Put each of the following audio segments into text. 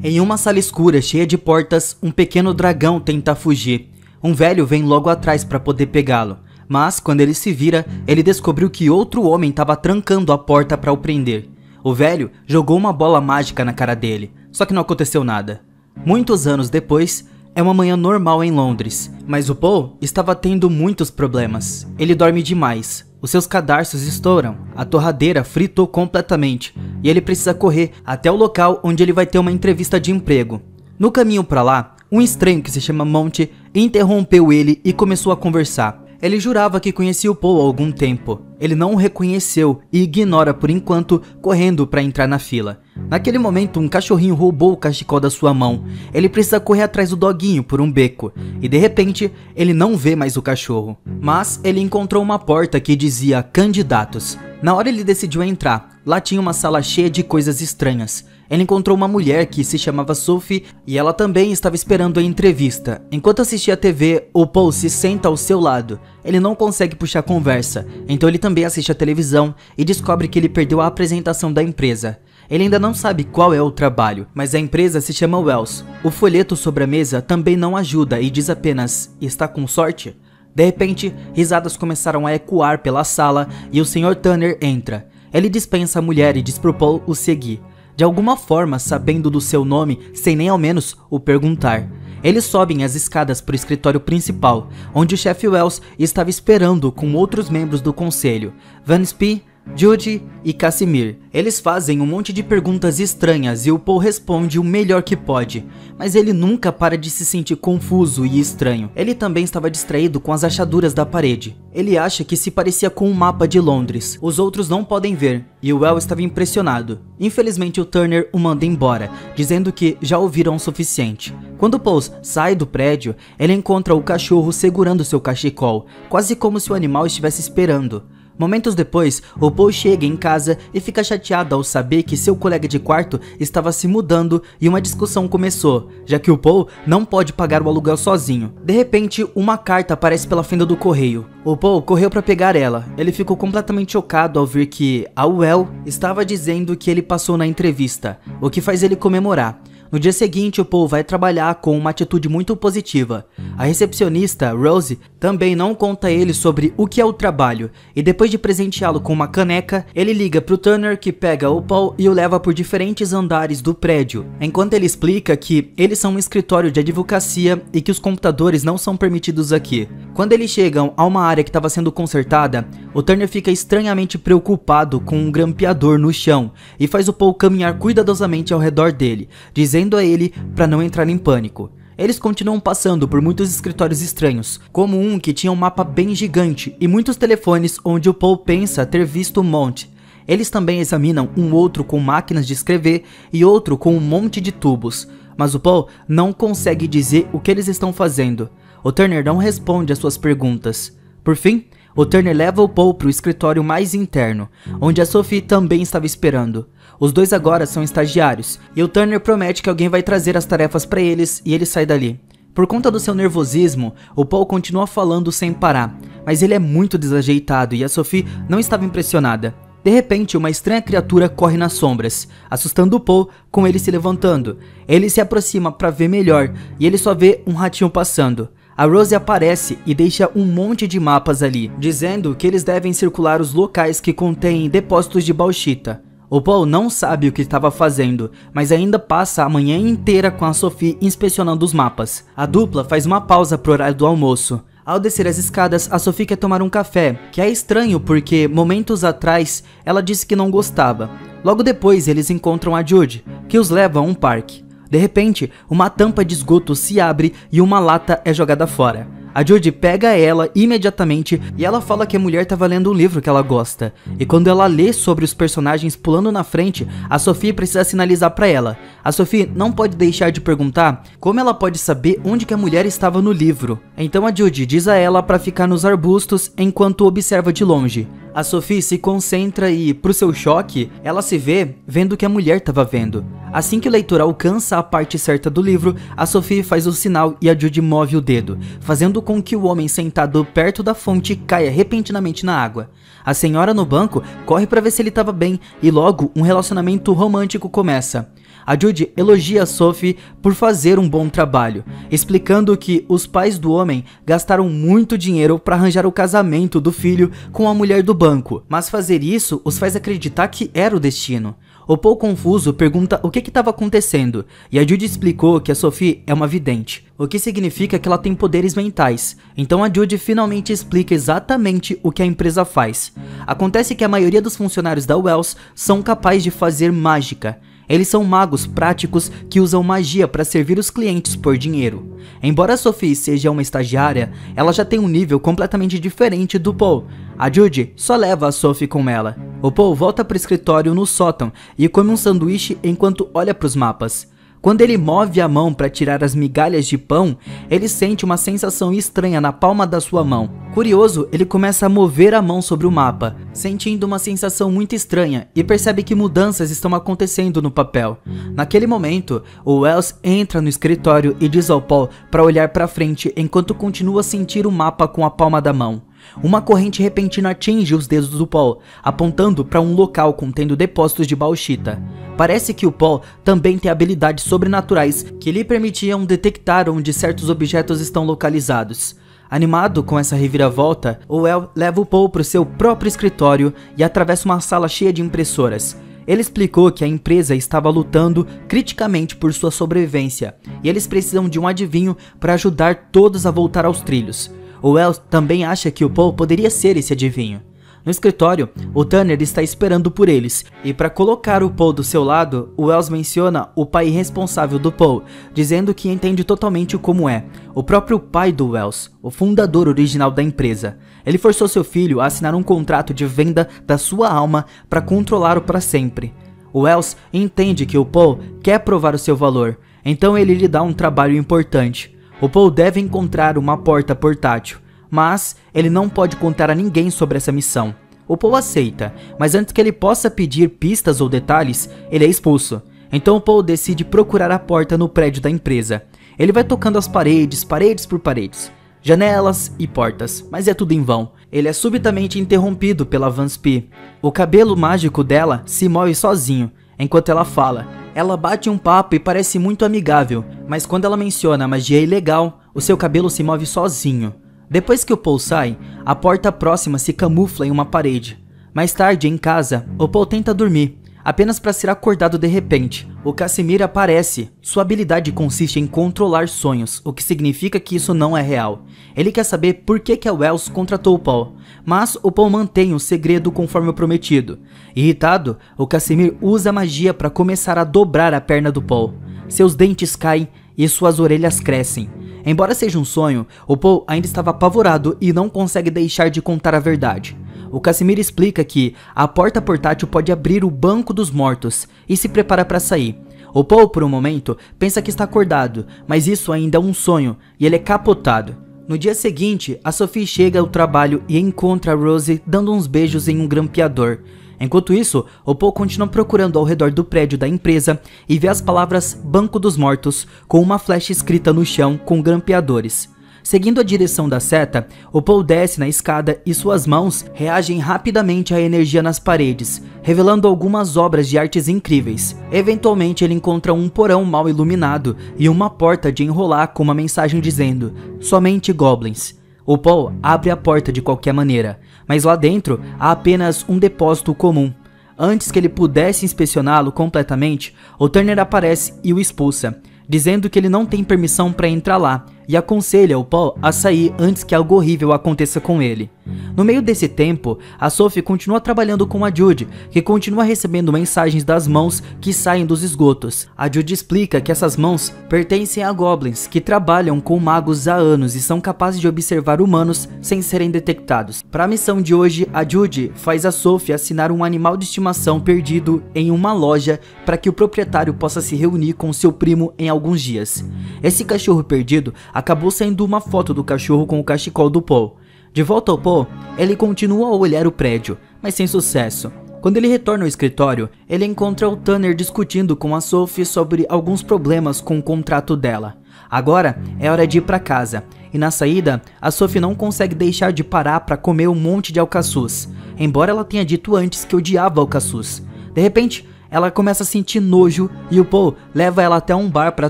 Em uma sala escura cheia de portas, um pequeno dragão tenta fugir. Um velho vem logo atrás para poder pegá-lo, mas quando ele se vira, ele descobriu que outro homem estava trancando a porta para o prender. O velho jogou uma bola mágica na cara dele, só que não aconteceu nada. Muitos anos depois, é uma manhã normal em Londres, mas o Paul estava tendo muitos problemas. Ele dorme demais, os seus cadarços estouram, a torradeira fritou completamente e ele precisa correr até o local onde ele vai ter uma entrevista de emprego. No caminho para lá, um estranho que se chama Monty interrompeu ele e começou a conversar. Ele jurava que conhecia o Paul há algum tempo. Ele não o reconheceu e ignora por enquanto, correndo para entrar na fila. Naquele momento, um cachorrinho roubou o cachecol da sua mão. Ele precisa correr atrás do doguinho por um beco. E de repente, ele não vê mais o cachorro. Mas ele encontrou uma porta que dizia candidatos. Na hora ele decidiu entrar. Lá tinha uma sala cheia de coisas estranhas. Ele encontrou uma mulher que se chamava Sophie e ela também estava esperando a entrevista. Enquanto assistia a TV, o Paul se senta ao seu lado. Ele não consegue puxar conversa, então ele também assiste a televisão e descobre que ele perdeu a apresentação da empresa. Ele ainda não sabe qual é o trabalho, mas a empresa se chama Wells. O folheto sobre a mesa também não ajuda e diz apenas, está com sorte? De repente, risadas começaram a ecoar pela sala e o Sr. Turner entra. Ele dispensa a mulher e diz pro Paul o seguir. De alguma forma, sabendo do seu nome, sem nem ao menos o perguntar. Eles sobem as escadas para o escritório principal, onde o chefe Wells estava esperando com outros membros do conselho, Van Spee, Judy e Casimir. Eles fazem um monte de perguntas estranhas e o Paul responde o melhor que pode, mas ele nunca para de se sentir confuso e estranho. Ele também estava distraído com as achaduras da parede. Ele acha que se parecia com um mapa de Londres. Os outros não podem ver, e o Well estava impressionado. Infelizmente o Turner o manda embora, dizendo que já ouviram o suficiente. Quando Paul sai do prédio, ele encontra o cachorro segurando seu cachecol, quase como se o animal estivesse esperando. Momentos depois, o Paul chega em casa e fica chateado ao saber que seu colega de quarto estava se mudando e uma discussão começou, já que o Paul não pode pagar o aluguel sozinho. De repente, uma carta aparece pela fenda do correio. O Paul correu para pegar ela. Ele ficou completamente chocado ao ver que a Well estava dizendo que ele passou na entrevista, o que faz ele comemorar. No dia seguinte, o Paul vai trabalhar com uma atitude muito positiva. A recepcionista, Rose, também não conta a ele sobre o que é o trabalho, e depois de presenteá-lo com uma caneca, ele liga pro Turner que pega o Paul e o leva por diferentes andares do prédio, enquanto ele explica que eles são um escritório de advocacia e que os computadores não são permitidos aqui. Quando eles chegam a uma área que estava sendo consertada, o Turner fica estranhamente preocupado com um grampeador no chão e faz o Paul caminhar cuidadosamente ao redor dele, dizendo a ele para não entrar em pânico. Eles continuam passando por muitos escritórios estranhos, como um que tinha um mapa bem gigante e muitos telefones onde o Paul pensa ter visto um monte. Eles também examinam um outro com máquinas de escrever e outro com um monte de tubos, mas o Paul não consegue dizer o que eles estão fazendo. O Turner não responde às suas perguntas. Por fim, o Turner leva o Paul para o escritório mais interno, onde a Sophie também estava esperando. Os dois agora são estagiários, e o Turner promete que alguém vai trazer as tarefas para eles e ele sai dali. Por conta do seu nervosismo, o Paul continua falando sem parar, mas ele é muito desajeitado e a Sophie não estava impressionada. De repente, uma estranha criatura corre nas sombras, assustando o Paul com ele se levantando. Ele se aproxima para ver melhor e ele só vê um ratinho passando. A Rose aparece e deixa um monte de mapas ali, dizendo que eles devem circular os locais que contêm depósitos de bauxita. O Paul não sabe o que estava fazendo, mas ainda passa a manhã inteira com a Sophie inspecionando os mapas. A dupla faz uma pausa pro horário do almoço. Ao descer as escadas, a Sophie quer tomar um café, que é estranho porque momentos atrás ela disse que não gostava. Logo depois eles encontram a Judy, que os leva a um parque. De repente, uma tampa de esgoto se abre e uma lata é jogada fora. A Judy pega ela imediatamente e ela fala que a mulher estava lendo um livro que ela gosta. E quando ela lê sobre os personagens pulando na frente, a Sophie precisa sinalizar para ela. A Sophie não pode deixar de perguntar como ela pode saber onde que a mulher estava no livro. Então a Judy diz a ela para ficar nos arbustos enquanto observa de longe. A Sophie se concentra e, pro seu choque, ela se vê vendo o que a mulher estava vendo. Assim que o leitor alcança a parte certa do livro, a Sophie faz o sinal e a Judy move o dedo, fazendo com que o homem sentado perto da fonte caia repentinamente na água. A senhora no banco corre para ver se ele estava bem e logo um relacionamento romântico começa. A Judy elogia a Sophie por fazer um bom trabalho, explicando que os pais do homem gastaram muito dinheiro para arranjar o casamento do filho com a mulher do banco, mas fazer isso os faz acreditar que era o destino. O Paul, confuso, pergunta o que estava acontecendo, e a Judy explicou que a Sophie é uma vidente, o que significa que ela tem poderes mentais. Então a Judy finalmente explica exatamente o que a empresa faz. Acontece que a maioria dos funcionários da Wells são capazes de fazer mágica. Eles são magos práticos que usam magia para servir os clientes por dinheiro. Embora a Sophie seja uma estagiária, ela já tem um nível completamente diferente do Paul. A Judy só leva a Sophie com ela. O Paul volta para o escritório no sótão e come um sanduíche enquanto olha para os mapas. Quando ele move a mão para tirar as migalhas de pão, ele sente uma sensação estranha na palma da sua mão. Curioso, ele começa a mover a mão sobre o mapa, sentindo uma sensação muito estranha e percebe que mudanças estão acontecendo no papel. Naquele momento, o Wells entra no escritório e diz ao Paul para olhar para frente enquanto continua a sentir o mapa com a palma da mão. Uma corrente repentina atinge os dedos do Paul, apontando para um local contendo depósitos de bauxita. Parece que o Paul também tem habilidades sobrenaturais que lhe permitiam detectar onde certos objetos estão localizados. Animado com essa reviravolta, o Wells leva o Paul para o seu próprio escritório e atravessa uma sala cheia de impressoras. Ele explicou que a empresa estava lutando criticamente por sua sobrevivência e eles precisam de um adivinho para ajudar todos a voltar aos trilhos. O Wells também acha que o Paul poderia ser esse adivinho. No escritório, o Tanner está esperando por eles, e para colocar o Paul do seu lado, o Wells menciona o pai responsável do Paul, dizendo que entende totalmente como é, o próprio pai do Wells, o fundador original da empresa. Ele forçou seu filho a assinar um contrato de venda da sua alma para controlá-lo para sempre. O Wells entende que o Paul quer provar o seu valor, então ele lhe dá um trabalho importante. O Paul deve encontrar uma porta portátil, mas ele não pode contar a ninguém sobre essa missão. O Paul aceita, mas antes que ele possa pedir pistas ou detalhes, ele é expulso. Então o Paul decide procurar a porta no prédio da empresa. Ele vai tocando as paredes, paredes por paredes, janelas e portas, mas é tudo em vão. Ele é subitamente interrompido pela Vance P. O cabelo mágico dela se move sozinho, enquanto ela fala. Ela bate um papo e parece muito amigável, mas quando ela menciona a magia ilegal, o seu cabelo se move sozinho. Depois que o Paul sai, a porta próxima se camufla em uma parede. Mais tarde, em casa, o Paul tenta dormir, apenas para ser acordado de repente. O Casimir aparece. Sua habilidade consiste em controlar sonhos, o que significa que isso não é real. Ele quer saber por que a Wells contratou o Paul, mas o Paul mantém o segredo conforme o prometido. Irritado, o Casimir usa a magia para começar a dobrar a perna do Paul. Seus dentes caem e suas orelhas crescem. Embora seja um sonho, o Paul ainda estava apavorado e não consegue deixar de contar a verdade. O Casimir explica que a porta portátil pode abrir o banco dos mortos e se prepara para sair. O Paul, por um momento, pensa que está acordado, mas isso ainda é um sonho e ele é capotado. No dia seguinte, a Sophie chega ao trabalho e encontra a Rose dando uns beijos em um grampeador. Enquanto isso, o Paul continua procurando ao redor do prédio da empresa e vê as palavras Banco dos Mortos com uma flecha escrita no chão com grampeadores. Seguindo a direção da seta, o Paul desce na escada e suas mãos reagem rapidamente à energia nas paredes, revelando algumas obras de artes incríveis. Eventualmente ele encontra um porão mal iluminado e uma porta de enrolar com uma mensagem dizendo somente goblins. O Paul abre a porta de qualquer maneira, mas lá dentro há apenas um depósito comum. Antes que ele pudesse inspecioná-lo completamente, o Turner aparece e o expulsa, dizendo que ele não tem permissão para entrar lá e aconselha o Paul a sair antes que algo horrível aconteça com ele. No meio desse tempo, a Sophie continua trabalhando com a Judy, que continua recebendo mensagens das mãos que saem dos esgotos. A Judy explica que essas mãos pertencem a goblins que trabalham com magos há anos e são capazes de observar humanos sem serem detectados. Para a missão de hoje, a Judy faz a Sophie assinar um animal de estimação perdido em uma loja para que o proprietário possa se reunir com seu primo em alguns dias. Esse cachorro perdido acabou sendo uma foto do cachorro com o cachecol do Paul. De volta ao Paul, ele continua a olhar o prédio, mas sem sucesso. Quando ele retorna ao escritório, ele encontra o Tanner discutindo com a Sophie sobre alguns problemas com o contrato dela. Agora é hora de ir para casa, e na saída, a Sophie não consegue deixar de parar para comer um monte de alcaçuz, embora ela tenha dito antes que odiava alcaçuz. De repente, ela começa a sentir nojo e o Paul leva ela até um bar para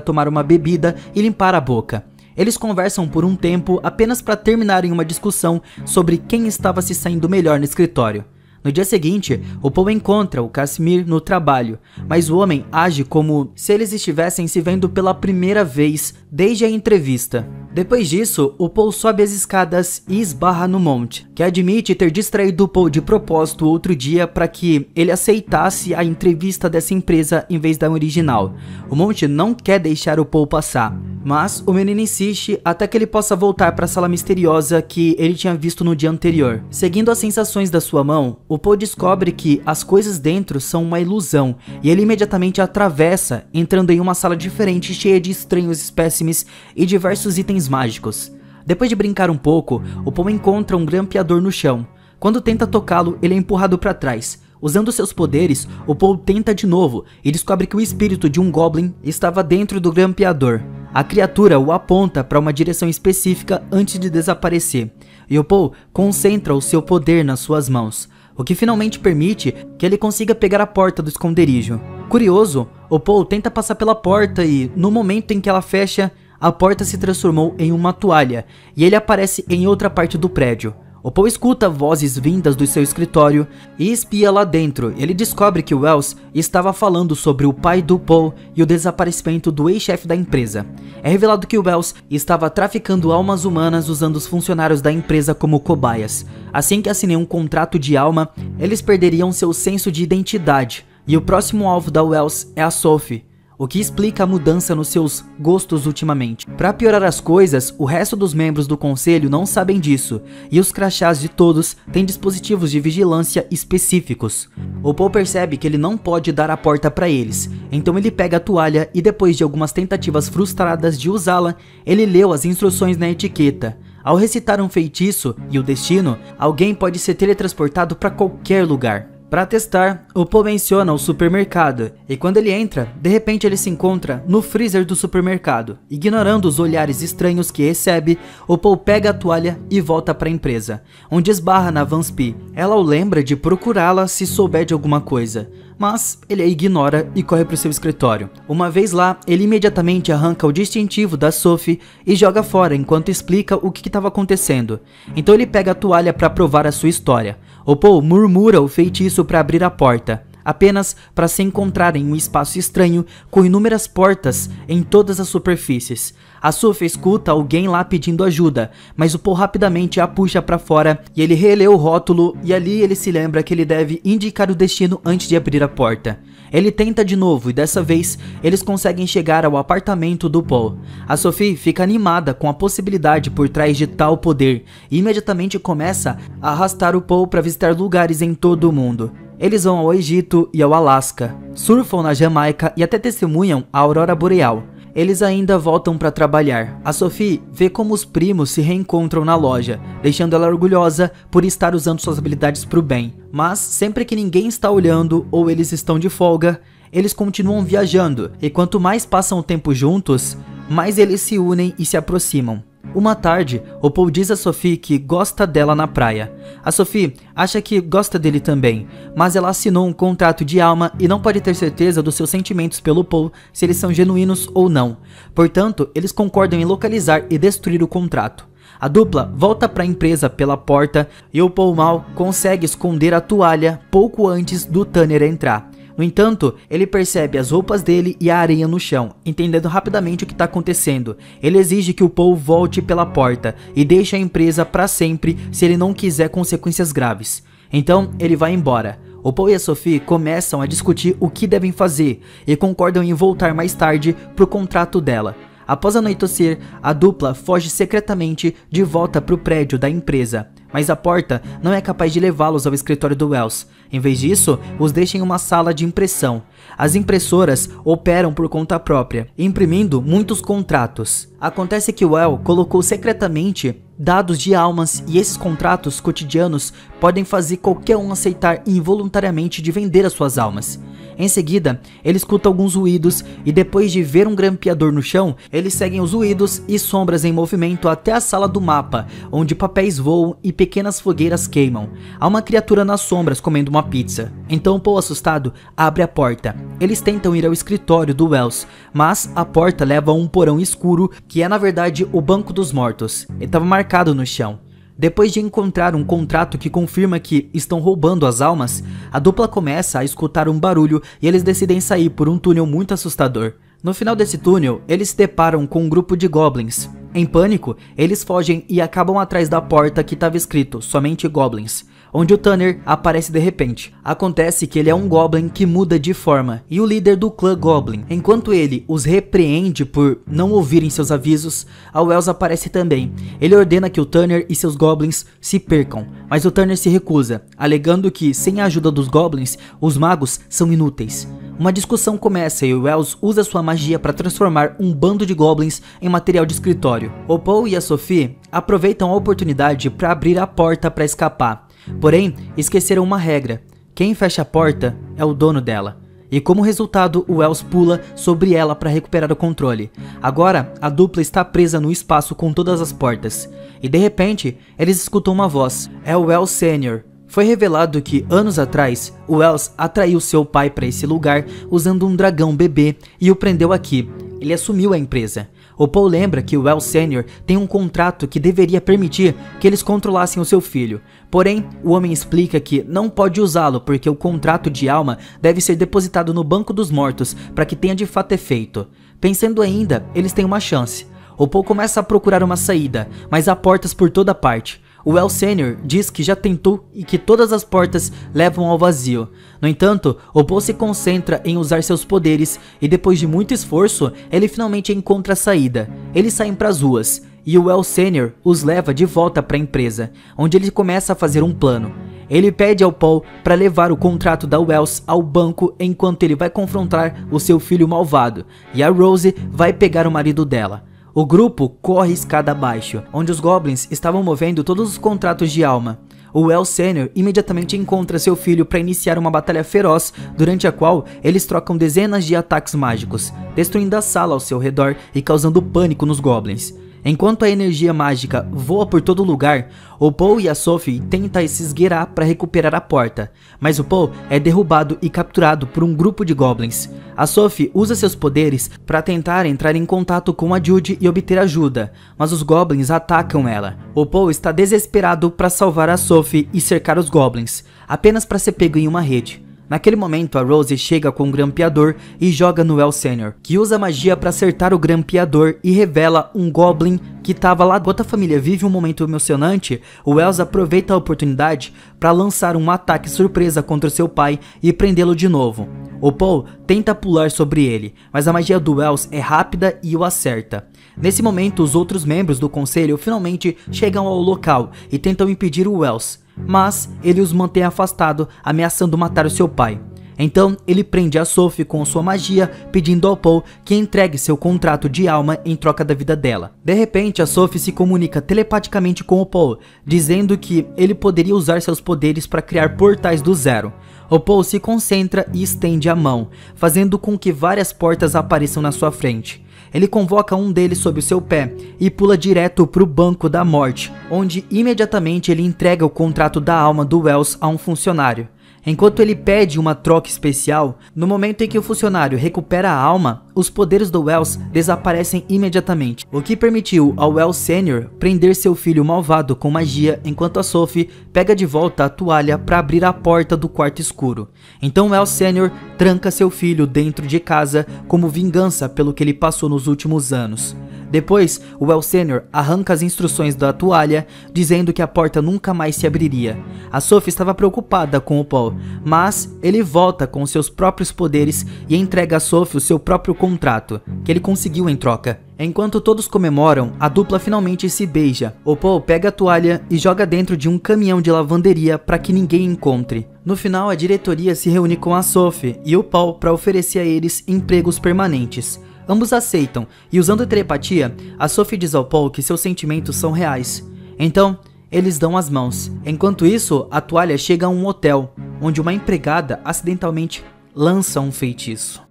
tomar uma bebida e limpar a boca. Eles conversam por um tempo apenas para terminarem uma discussão sobre quem estava se saindo melhor no escritório. No dia seguinte, o Paul encontra o Casimir no trabalho, mas o homem age como se eles estivessem se vendo pela primeira vez desde a entrevista. Depois disso, o Paul sobe as escadas e esbarra no Monte, que admite ter distraído o Paul de propósito outro dia para que ele aceitasse a entrevista dessa empresa em vez da original. O Monte não quer deixar o Paul passar, mas o menino insiste até que ele possa voltar para a sala misteriosa que ele tinha visto no dia anterior. Seguindo as sensações da sua mão, o Paul descobre que as coisas dentro são uma ilusão e ele imediatamente atravessa, entrando em uma sala diferente cheia de estranhos espécimes e diversos itens mágicos. Depois de brincar um pouco, o Paul encontra um grampeador no chão. Quando tenta tocá-lo, ele é empurrado para trás. Usando seus poderes, o Paul tenta de novo e descobre que o espírito de um Goblin estava dentro do grampeador. A criatura o aponta para uma direção específica antes de desaparecer, e o Paul concentra o seu poder nas suas mãos, o que finalmente permite que ele consiga pegar a porta do esconderijo. Curioso, o Paul tenta passar pela porta e, no momento em que ela fecha, a porta se transformou em uma toalha e ele aparece em outra parte do prédio. O Paul escuta vozes vindas do seu escritório e espia lá dentro. Ele descobre que o Wells estava falando sobre o pai do Paul e o desaparecimento do ex-chefe da empresa. É revelado que o Wells estava traficando almas humanas usando os funcionários da empresa como cobaias. Assim que assinei um contrato de alma, eles perderiam seu senso de identidade. E o próximo alvo da Wells é a Sophie, o que explica a mudança nos seus gostos ultimamente. Para piorar as coisas, o resto dos membros do conselho não sabem disso, e os crachás de todos têm dispositivos de vigilância específicos. O Paul percebe que ele não pode dar a porta para eles, então ele pega a toalha e depois de algumas tentativas frustradas de usá-la, ele leu as instruções na etiqueta. Ao recitar um feitiço e o destino, alguém pode ser teletransportado para qualquer lugar. Para testar, o Paul menciona o supermercado, e quando ele entra, de repente ele se encontra no freezer do supermercado. Ignorando os olhares estranhos que recebe, o Paul pega a toalha e volta para a empresa, onde esbarra na Vanspi. Ela o lembra de procurá-la se souber de alguma coisa, mas ele a ignora e corre para o seu escritório. Uma vez lá, ele imediatamente arranca o distintivo da Sophie e joga fora enquanto explica o que estava acontecendo. Então ele pega a toalha para provar a sua história. O Paul murmura o feitiço para abrir a porta, apenas para se encontrar em um espaço estranho com inúmeras portas em todas as superfícies. A Sophie escuta alguém lá pedindo ajuda, mas o Paul rapidamente a puxa para fora e ele relê o rótulo e ali ele se lembra que ele deve indicar o destino antes de abrir a porta. Ele tenta de novo e dessa vez eles conseguem chegar ao apartamento do Paul. A Sophie fica animada com a possibilidade por trás de tal poder e imediatamente começa a arrastar o Paul para visitar lugares em todo o mundo. Eles vão ao Egito e ao Alasca, surfam na Jamaica e até testemunham a aurora boreal. Eles ainda voltam para trabalhar. A Sophie vê como os primos se reencontram na loja, deixando ela orgulhosa por estar usando suas habilidades para o bem. Mas sempre que ninguém está olhando ou eles estão de folga, eles continuam viajando, e quanto mais passam o tempo juntos, mais eles se unem e se aproximam. Uma tarde, o Paul diz a Sophie que gosta dela na praia. A Sophie acha que gosta dele também, mas ela assinou um contrato de alma e não pode ter certeza dos seus sentimentos pelo Paul, se eles são genuínos ou não. Portanto, eles concordam em localizar e destruir o contrato. A dupla volta para a empresa pela porta e o Paul mal consegue esconder a toalha pouco antes do Tanner entrar. No entanto, ele percebe as roupas dele e a areia no chão, entendendo rapidamente o que está acontecendo. Ele exige que o Paul volte pela porta e deixe a empresa para sempre se ele não quiser consequências graves. Então, ele vai embora. O Paul e a Sophie começam a discutir o que devem fazer e concordam em voltar mais tarde para o contrato dela. Após anoitecer, a dupla foge secretamente de volta para o prédio da empresa, mas a porta não é capaz de levá-los ao escritório do Wells. Em vez disso, os deixa em uma sala de impressão. As impressoras operam por conta própria, imprimindo muitos contratos. Acontece que o Wells colocou secretamente dados de almas e esses contratos cotidianos podem fazer qualquer um aceitar involuntariamente de vender as suas almas. Em seguida, ele escuta alguns ruídos e depois de ver um grampeador no chão, eles seguem os ruídos e sombras em movimento até a sala do mapa, onde papéis voam e pequenas fogueiras queimam. Há uma criatura nas sombras comendo uma pizza. Então Paul, assustado, abre a porta. Eles tentam ir ao escritório do Wells, mas a porta leva a um porão escuro que é na verdade o banco dos mortos. Ele estava marcado no chão. Depois de encontrar um contrato que confirma que estão roubando as almas, a dupla começa a escutar um barulho e eles decidem sair por um túnel muito assustador. No final desse túnel, eles se deparam com um grupo de goblins. Em pânico, eles fogem e acabam atrás da porta que estava escrito somente goblins, onde o Tanner aparece de repente. Acontece que ele é um goblin que muda de forma e o líder do clã Goblin. Enquanto ele os repreende por não ouvirem seus avisos, a Wells aparece também. Ele ordena que o Tanner e seus goblins se percam, mas o Tanner se recusa, alegando que sem a ajuda dos goblins, os magos são inúteis. Uma discussão começa e o Wells usa sua magia para transformar um bando de goblins em material de escritório. O Paul e a Sophie aproveitam a oportunidade para abrir a porta para escapar. Porém, esqueceram uma regra: quem fecha a porta é o dono dela. E como resultado, o Wells pula sobre ela para recuperar o controle. Agora, a dupla está presa no espaço com todas as portas. E de repente, eles escutam uma voz. É o Wells Sr. Foi revelado que, anos atrás, o Wells atraiu seu pai para esse lugar usando um dragão bebê e o prendeu aqui. Ele assumiu a empresa. O Paul lembra que o Wells Sr. tem um contrato que deveria permitir que eles controlassem o seu filho. Porém, o homem explica que não pode usá-lo porque o contrato de alma deve ser depositado no banco dos mortos para que tenha de fato efeito. Pensando ainda, eles têm uma chance. O Paul começa a procurar uma saída, mas há portas por toda parte. O Wells Sr. diz que já tentou e que todas as portas levam ao vazio. No entanto, o Paul se concentra em usar seus poderes e depois de muito esforço, ele finalmente encontra a saída. Eles saem para as ruas e o Wells Sr. os leva de volta para a empresa, onde ele começa a fazer um plano. Ele pede ao Paul para levar o contrato da Wells ao banco enquanto ele vai confrontar o seu filho malvado, e a Rose vai pegar o marido dela. O grupo corre escada abaixo, onde os goblins estavam movendo todos os contratos de alma. O Wells Sr. imediatamente encontra seu filho para iniciar uma batalha feroz, durante a qual eles trocam dezenas de ataques mágicos, destruindo a sala ao seu redor e causando pânico nos goblins. Enquanto a energia mágica voa por todo lugar, o Paul e a Sophie tentam se esgueirar para recuperar a porta, mas o Paul é derrubado e capturado por um grupo de goblins. A Sophie usa seus poderes para tentar entrar em contato com a Judy e obter ajuda, mas os goblins atacam ela. O Paul está desesperado para salvar a Sophie e cercar os goblins, apenas para ser pego em uma rede. Naquele momento, a Rose chega com um grampeador e joga no Wells Sr., que usa magia para acertar o grampeador e revela um goblin que estava lá. Enquanto a família vive um momento emocionante, o Wells aproveita a oportunidade para lançar um ataque surpresa contra seu pai e prendê-lo de novo. O Paul tenta pular sobre ele, mas a magia do Wells é rápida e o acerta. Nesse momento, os outros membros do conselho finalmente chegam ao local e tentam impedir o Wells, mas ele os mantém afastado, ameaçando matar o seu pai. Então ele prende a Sophie com sua magia, pedindo ao Paul que entregue seu contrato de alma em troca da vida dela. De repente, a Sophie se comunica telepaticamente com o Paul, dizendo que ele poderia usar seus poderes para criar portais do zero. O Paul se concentra e estende a mão, fazendo com que várias portas apareçam na sua frente. Ele convoca um deles sob o seu pé e pula direto para o banco da morte, onde imediatamente ele entrega o contrato da alma do Wells a um funcionário. Enquanto ele pede uma troca especial, no momento em que o funcionário recupera a alma, os poderes do Wells desaparecem imediatamente, o que permitiu ao Wells Sr. prender seu filho malvado com magia, enquanto a Sophie pega de volta a toalha para abrir a porta do quarto escuro. Então Wells Sr. tranca seu filho dentro de casa como vingança pelo que ele passou nos últimos anos. Depois, o Wells Sr. arranca as instruções da toalha, dizendo que a porta nunca mais se abriria. A Sophie estava preocupada com o Paul, mas ele volta com seus próprios poderes e entrega a Sophie o seu próprio contrato, que ele conseguiu em troca. Enquanto todos comemoram, a dupla finalmente se beija. O Paul pega a toalha e joga dentro de um caminhão de lavanderia para que ninguém encontre. No final, a diretoria se reúne com a Sophie e o Paul para oferecer a eles empregos permanentes. Ambos aceitam, e usando telepatia, a Sophie diz ao Paul que seus sentimentos são reais. Então, eles dão as mãos. Enquanto isso, a toalha chega a um hotel, onde uma empregada acidentalmente lança um feitiço.